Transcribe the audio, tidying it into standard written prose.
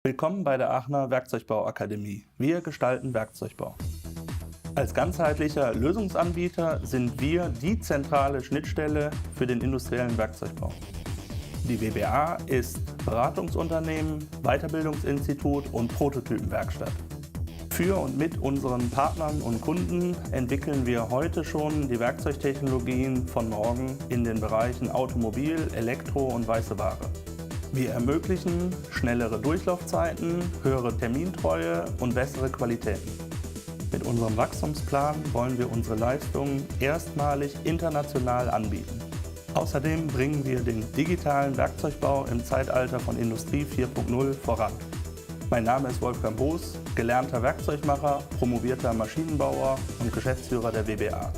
Willkommen bei der Aachener Werkzeugbauakademie. Wir gestalten Werkzeugbau. Als ganzheitlicher Lösungsanbieter sind wir die zentrale Schnittstelle für den industriellen Werkzeugbau. Die WBA ist Beratungsunternehmen, Weiterbildungsinstitut und Prototypenwerkstatt. Für und mit unseren Partnern und Kunden entwickeln wir heute schon die Werkzeugtechnologien von morgen in den Bereichen Automobil, Elektro und weiße Ware. Wir ermöglichen schnellere Durchlaufzeiten, höhere Termintreue und bessere Qualitäten. Mit unserem Wachstumsplan wollen wir unsere Leistungen erstmalig international anbieten. Außerdem bringen wir den digitalen Werkzeugbau im Zeitalter von Industrie 4.0 voran. Mein Name ist Wolfgang Boos, gelernter Werkzeugmacher, promovierter Maschinenbauer und Geschäftsführer der WBA.